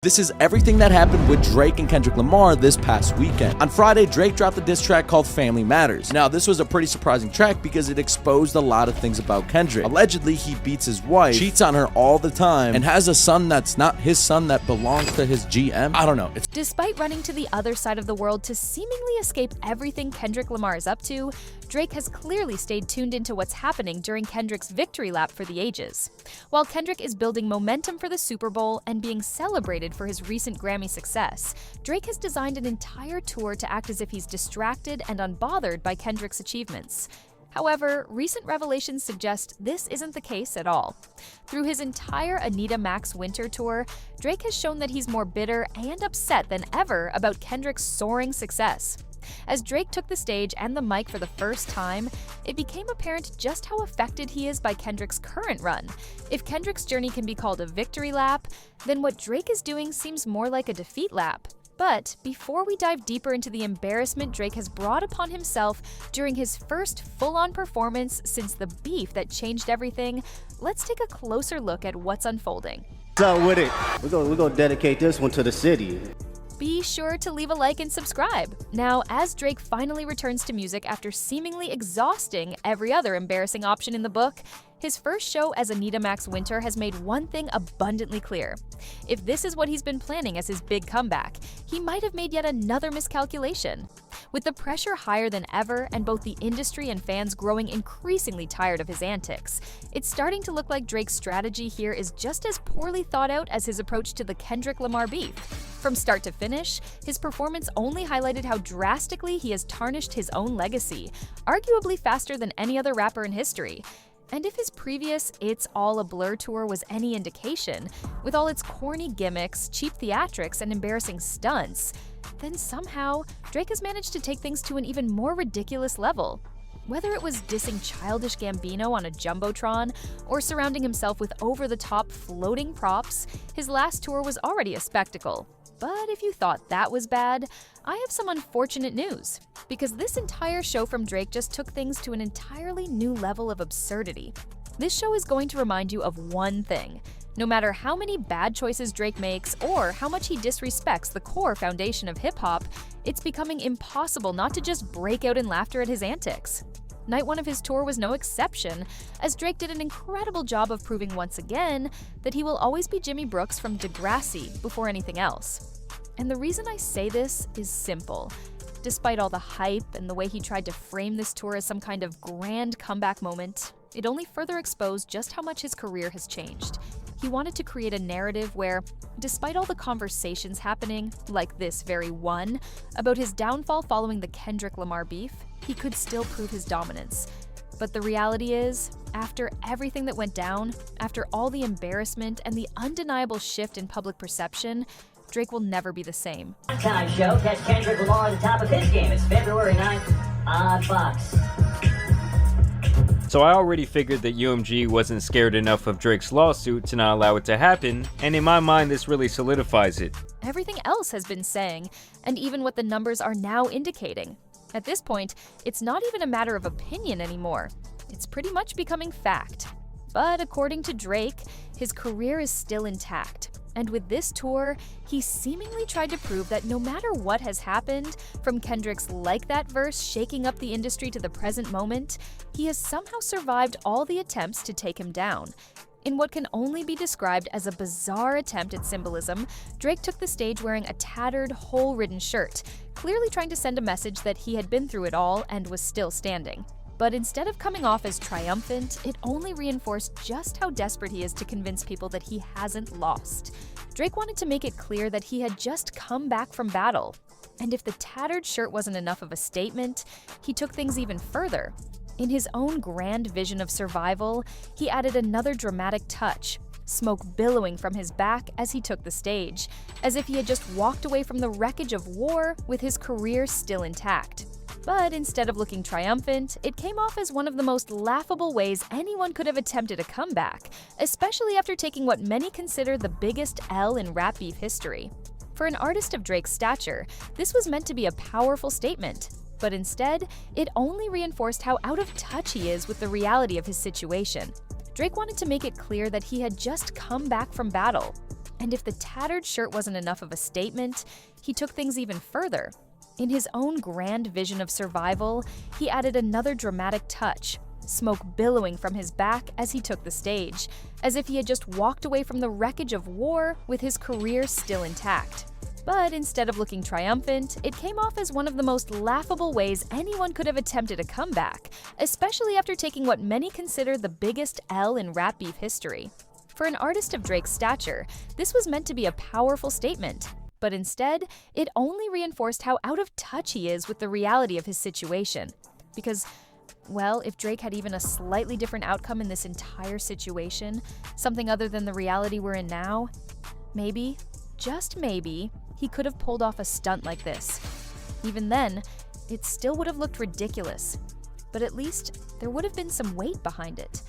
This is everything that happened with Drake and Kendrick Lamar this past weekend. On Friday, Drake dropped a diss track called Family Matters. Now, this was a pretty surprising track because it exposed a lot of things about Kendrick. Allegedly, he beats his wife, cheats on her all the time, and has a son that's not his son that belongs to his GM. I don't know. Despite running to the other side of the world to seemingly escape everything Kendrick Lamar is up to, Drake has clearly stayed tuned into what's happening during Kendrick's victory lap for the ages. While Kendrick is building momentum for the Super Bowl and being celebrated for his recent Grammy success, Drake has designed an entire tour to act as if he's distracted and unbothered by Kendrick's achievements. However, recent revelations suggest this isn't the case at all. Through his entire Anita Max Winter Tour, Drake has shown that he's more bitter and upset than ever about Kendrick's soaring success. As Drake took the stage and the mic for the first time, it became apparent just how affected he is by Kendrick's current run. If Kendrick's journey can be called a victory lap, then what Drake is doing seems more like a defeat lap. But before we dive deeper into the embarrassment Drake has brought upon himself during his first full-on performance since the beef that changed everything, let's take a closer look at what's unfolding. So with it, we're gonna dedicate this one to the city. Be sure to leave a like and subscribe. Now, as Drake finally returns to music after seemingly exhausting every other embarrassing option in the book, his first show as Anita Max Winter has made one thing abundantly clear. If this is what he's been planning as his big comeback, he might have made yet another miscalculation. With the pressure higher than ever and both the industry and fans growing increasingly tired of his antics, it's starting to look like Drake's strategy here is just as poorly thought out as his approach to the Kendrick Lamar beef. From start to finish, his performance only highlighted how drastically he has tarnished his own legacy, arguably faster than any other rapper in history. And if his previous It's All a Blur tour was any indication, with all its corny gimmicks, cheap theatrics, and embarrassing stunts, then somehow Drake has managed to take things to an even more ridiculous level. Whether it was dissing childish Gambino on a jumbotron or surrounding himself with over-the-top floating props, his last tour was already a spectacle. But if you thought that was bad, I have some unfortunate news, because this entire show from Drake just took things to an entirely new level of absurdity. This show is going to remind you of one thing. No matter how many bad choices Drake makes or how much he disrespects the core foundation of hip-hop, it's becoming impossible not to just break out in laughter at his antics. Night one of his tour was no exception, as Drake did an incredible job of proving once again that he will always be Jimmy Brooks from Degrassi before anything else. And the reason I say this is simple. Despite all the hype and the way he tried to frame this tour as some kind of grand comeback moment, it only further exposed just how much his career has changed. He wanted to create a narrative where, despite all the conversations happening, like this very one, about his downfall following the Kendrick Lamar beef, he could still prove his dominance. But the reality is, after everything that went down, after all the embarrassment and the undeniable shift in public perception, Drake will never be the same. Time show, catch Kendrick Lamar at the top of his game. It's February 9th on Fox. So I already figured that UMG wasn't scared enough of Drake's lawsuit to not allow it to happen, and in my mind this really solidifies it. Everything else has been saying, and even what the numbers are now indicating. At this point, it's not even a matter of opinion anymore. It's pretty much becoming fact. But according to Drake, his career is still intact. And with this tour, he seemingly tried to prove that no matter what has happened, from Kendrick's Like That verse shaking up the industry to the present moment, he has somehow survived all the attempts to take him down. In what can only be described as a bizarre attempt at symbolism, Drake took the stage wearing a tattered, hole-ridden shirt, clearly trying to send a message that he had been through it all and was still standing. But instead of coming off as triumphant, it only reinforced just how desperate he is to convince people that he hasn't lost. Drake wanted to make it clear that he had just come back from battle. And if the tattered shirt wasn't enough of a statement, he took things even further. In his own grand vision of survival, he added another dramatic touch, smoke billowing from his back as he took the stage, as if he had just walked away from the wreckage of war with his career still intact. But instead of looking triumphant, it came off as one of the most laughable ways anyone could have attempted a comeback, especially after taking what many consider the biggest L in rap beef history. For an artist of Drake's stature, this was meant to be a powerful statement, but instead, it only reinforced how out of touch he is with the reality of his situation. Drake wanted to make it clear that he had just come back from battle. And if the tattered shirt wasn't enough of a statement, he took things even further. In his own grand vision of survival, he added another dramatic touch, smoke billowing from his back as he took the stage, as if he had just walked away from the wreckage of war with his career still intact. But instead of looking triumphant, it came off as one of the most laughable ways anyone could have attempted a comeback, especially after taking what many consider the biggest L in rap beef history. For an artist of Drake's stature, this was meant to be a powerful statement, but instead, it only reinforced how out of touch he is with the reality of his situation. Because, well, if Drake had even a slightly different outcome in this entire situation, something other than the reality we're in now, maybe, just maybe, he could have pulled off a stunt like this. Even then, it still would have looked ridiculous, but at least there would have been some weight behind it.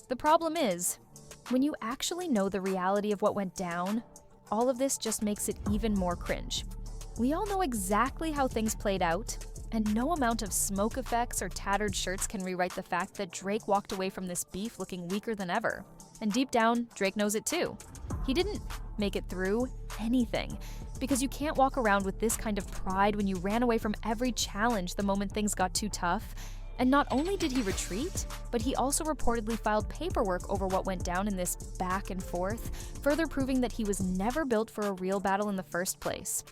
The problem is, when you actually know the reality of what went down, all of this just makes it even more cringe. We all know exactly how things played out, and no amount of smoke effects or tattered shirts can rewrite the fact that Drake walked away from this beef looking weaker than ever. And deep down, Drake knows it too. He didn't make it through anything, because you can't walk around with this kind of pride when you ran away from every challenge the moment things got too tough. And not only did he retreat, but he also reportedly filed paperwork over what went down in this back and forth, further proving that he was never built for a real battle in the first place.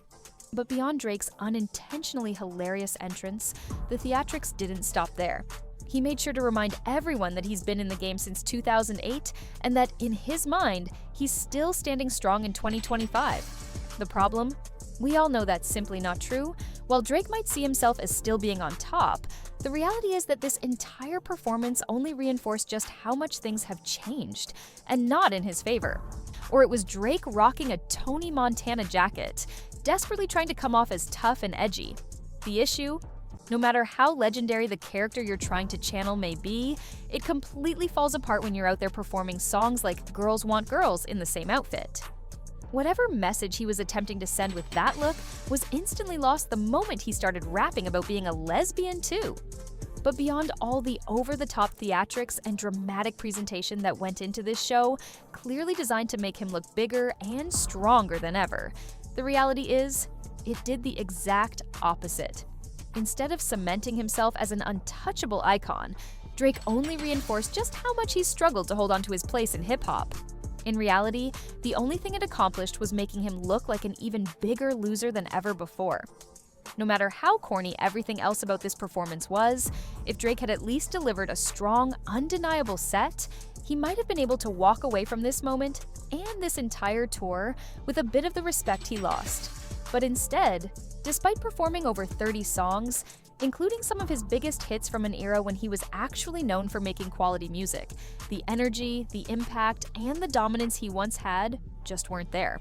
But beyond Drake's unintentionally hilarious entrance, the theatrics didn't stop there. He made sure to remind everyone that he's been in the game since 2008 and that, in his mind, he's still standing strong in 2025. The problem? We all know that's simply not true. While Drake might see himself as still being on top, the reality is that this entire performance only reinforced just how much things have changed, and not in his favor. Or it was Drake rocking a Tony Montana jacket, desperately trying to come off as tough and edgy. The issue? No matter how legendary the character you're trying to channel may be, it completely falls apart when you're out there performing songs like Girls Want Girls in the same outfit. Whatever message he was attempting to send with that look was instantly lost the moment he started rapping about being a lesbian too. But beyond all the over-the-top theatrics and dramatic presentation that went into this show, clearly designed to make him look bigger and stronger than ever, the reality is, it did the exact opposite. Instead of cementing himself as an untouchable icon, Drake only reinforced just how much he struggled to hold on to his place in hip-hop. In reality, the only thing it accomplished was making him look like an even bigger loser than ever before. No matter how corny everything else about this performance was, if Drake had at least delivered a strong, undeniable set, he might have been able to walk away from this moment and this entire tour with a bit of the respect he lost. But instead, despite performing over 30 songs, including some of his biggest hits from an era when he was actually known for making quality music, the energy, the impact, and the dominance he once had just weren't there.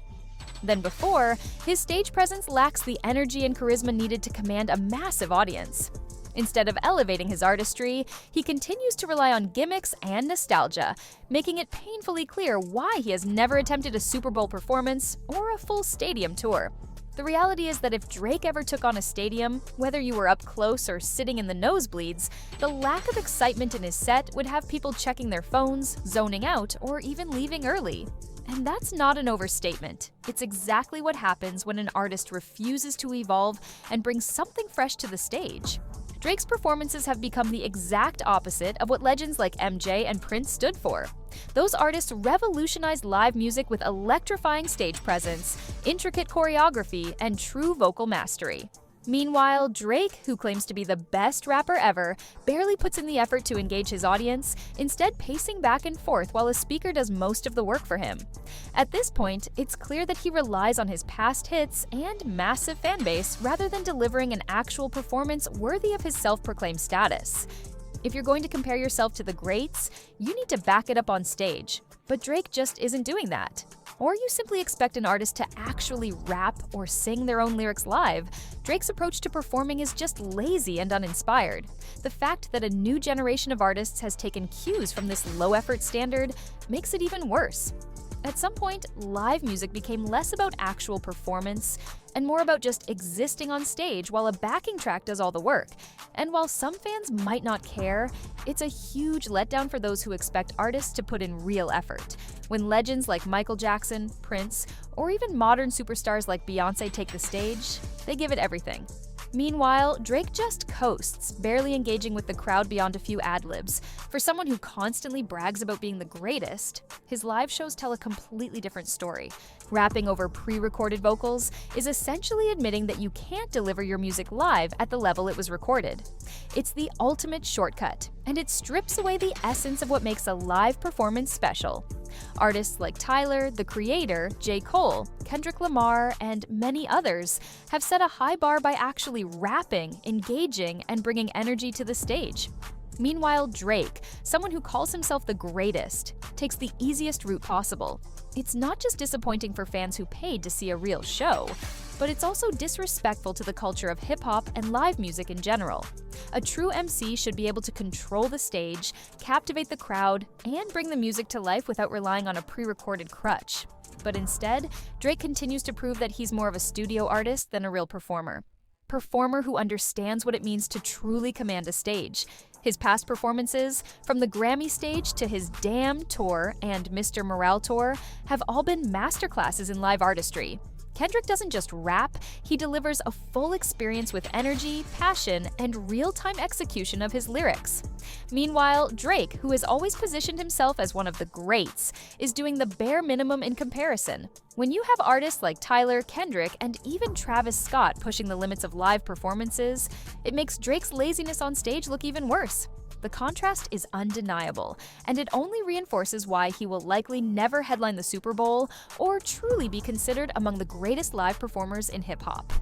Than before, his stage presence lacks the energy and charisma needed to command a massive audience. Instead of elevating his artistry, he continues to rely on gimmicks and nostalgia, making it painfully clear why he has never attempted a Super Bowl performance or a full stadium tour. The reality is that if Drake ever took on a stadium, whether you were up close or sitting in the nosebleeds, the lack of excitement in his set would have people checking their phones, zoning out, or even leaving early. And that's not an overstatement. It's exactly what happens when an artist refuses to evolve and bring something fresh to the stage. Drake's performances have become the exact opposite of what legends like MJ and Prince stood for. Those artists revolutionized live music with electrifying stage presence, intricate choreography, and true vocal mastery. Meanwhile, Drake, who claims to be the best rapper ever, barely puts in the effort to engage his audience, instead pacing back and forth while a speaker does most of the work for him. At this point, it's clear that he relies on his past hits and massive fanbase rather than delivering an actual performance worthy of his self-proclaimed status. If you're going to compare yourself to the greats, you need to back it up on stage. But Drake just isn't doing that. Or you simply expect an artist to actually rap or sing their own lyrics live, Drake's approach to performing is just lazy and uninspired. The fact that a new generation of artists has taken cues from this low-effort standard makes it even worse. At some point, live music became less about actual performance and more about just existing on stage while a backing track does all the work. And while some fans might not care, it's a huge letdown for those who expect artists to put in real effort. When legends like Michael Jackson, Prince, or even modern superstars like Beyoncé take the stage, they give it everything. Meanwhile, Drake just coasts, barely engaging with the crowd beyond a few ad-libs. For someone who constantly brags about being the greatest, his live shows tell a completely different story. Rapping over pre-recorded vocals is essentially admitting that you can't deliver your music live at the level it was recorded. It's the ultimate shortcut, and it strips away the essence of what makes a live performance special. Artists like Tyler, The Creator, J. Cole, Kendrick Lamar, and many others have set a high bar by actually rapping, engaging, and bringing energy to the stage. Meanwhile, Drake, someone who calls himself the greatest, takes the easiest route possible. It's not just disappointing for fans who paid to see a real show, but it's also disrespectful to the culture of hip-hop and live music in general. A true MC should be able to control the stage, captivate the crowd, and bring the music to life without relying on a pre-recorded crutch. But instead, Drake continues to prove that he's more of a studio artist than a real performer. Performer who understands what it means to truly command a stage. His past performances, from the Grammy stage to his Damn tour and Mr. Morale tour, have all been masterclasses in live artistry. Kendrick doesn't just rap, he delivers a full experience with energy, passion, and real-time execution of his lyrics. Meanwhile, Drake, who has always positioned himself as one of the greats, is doing the bare minimum in comparison. When you have artists like Tyler, Kendrick, and even Travis Scott pushing the limits of live performances, it makes Drake's laziness on stage look even worse. The contrast is undeniable, and it only reinforces why he will likely never headline the Super Bowl or truly be considered among the greatest live performers in hip-hop.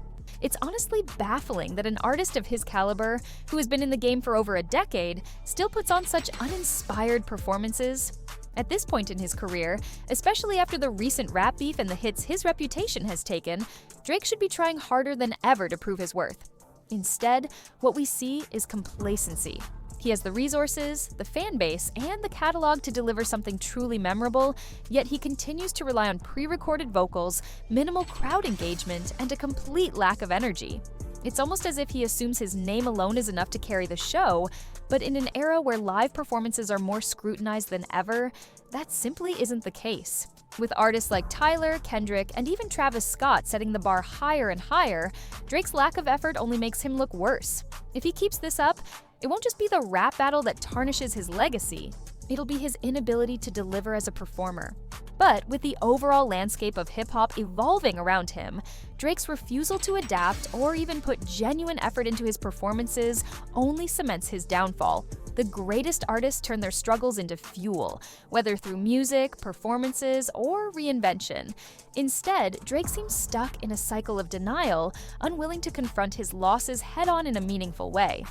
It's honestly baffling that an artist of his caliber, who has been in the game for over a decade, still puts on such uninspired performances. At this point in his career, especially after the recent rap beef and the hits his reputation has taken, Drake should be trying harder than ever to prove his worth. Instead, what we see is complacency. He has the resources, the fan base, and the catalog to deliver something truly memorable, yet he continues to rely on pre-recorded vocals, minimal crowd engagement, and a complete lack of energy. It's almost as if he assumes his name alone is enough to carry the show, but in an era where live performances are more scrutinized than ever, that simply isn't the case. With artists like Tyler, Kendrick, and even Travis Scott setting the bar higher and higher, Drake's lack of effort only makes him look worse. If he keeps this up, it won't just be the rap battle that tarnishes his legacy, it'll be his inability to deliver as a performer. But with the overall landscape of hip-hop evolving around him, Drake's refusal to adapt or even put genuine effort into his performances only cements his downfall. The greatest artists turn their struggles into fuel, whether through music, performances, or reinvention. Instead, Drake seems stuck in a cycle of denial, unwilling to confront his losses head-on in a meaningful way.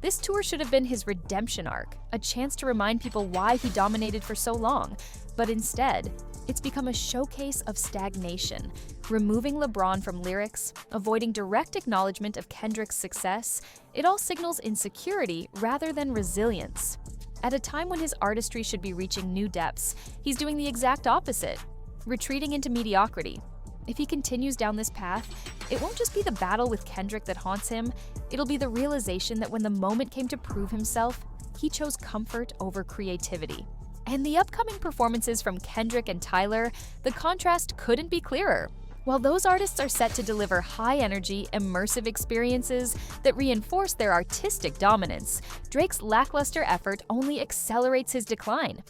This tour should have been his redemption arc, a chance to remind people why he dominated for so long. But instead, it's become a showcase of stagnation, removing LeBron from lyrics, avoiding direct acknowledgement of Kendrick's success. It all signals insecurity rather than resilience. At a time when his artistry should be reaching new depths, he's doing the exact opposite, retreating into mediocrity. If he continues down this path, it won't just be the battle with Kendrick that haunts him, it'll be the realization that when the moment came to prove himself, he chose comfort over creativity. And the upcoming performances from Kendrick and Tyler, the contrast couldn't be clearer. While those artists are set to deliver high-energy, immersive experiences that reinforce their artistic dominance, Drake's lackluster effort only accelerates his decline.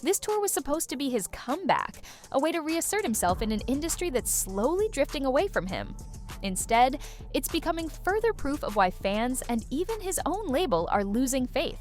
This tour was supposed to be his comeback, a way to reassert himself in an industry that's slowly drifting away from him. Instead, it's becoming further proof of why fans and even his own label are losing faith.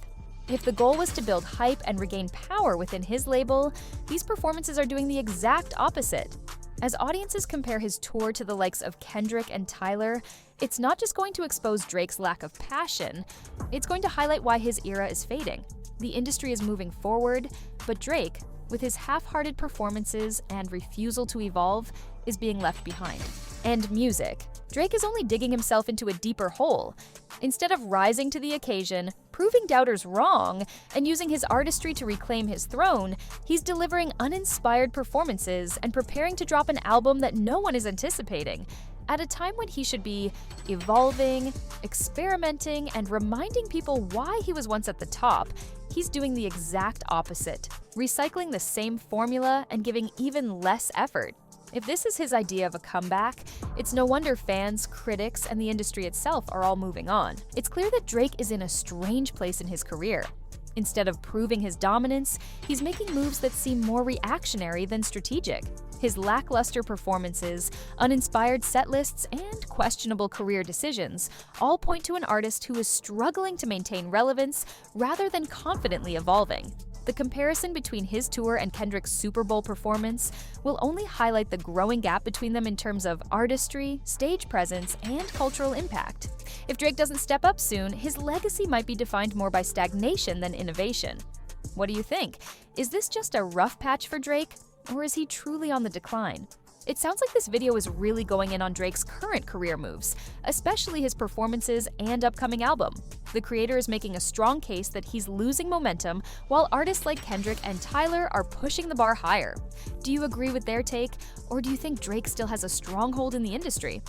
If the goal was to build hype and regain power within his label, these performances are doing the exact opposite. As audiences compare his tour to the likes of Kendrick and Tyler, it's not just going to expose Drake's lack of passion, it's going to highlight why his era is fading. The industry is moving forward, but Drake, with his half-hearted performances and refusal to evolve, is being left behind. And music. Drake is only digging himself into a deeper hole. Instead of rising to the occasion, proving doubters wrong and using his artistry to reclaim his throne, he's delivering uninspired performances and preparing to drop an album that no one is anticipating. At a time when he should be evolving, experimenting, and reminding people why he was once at the top, he's doing the exact opposite, recycling the same formula and giving even less effort. If this is his idea of a comeback, it's no wonder fans, critics, and the industry itself are all moving on. It's clear that Drake is in a strange place in his career. Instead of proving his dominance, he's making moves that seem more reactionary than strategic. His lackluster performances, uninspired set lists, and questionable career decisions all point to an artist who is struggling to maintain relevance rather than confidently evolving. The comparison between his tour and Kendrick's Super Bowl performance will only highlight the growing gap between them in terms of artistry, stage presence, and cultural impact. If Drake doesn't step up soon, his legacy might be defined more by stagnation than innovation. What do you think? Is this just a rough patch for Drake, or is he truly on the decline? It sounds like this video is really going in on Drake's current career moves, especially his performances and upcoming album. The creator is making a strong case that he's losing momentum, while artists like Kendrick and Tyler are pushing the bar higher. Do you agree with their take, or do you think Drake still has a stronghold in the industry?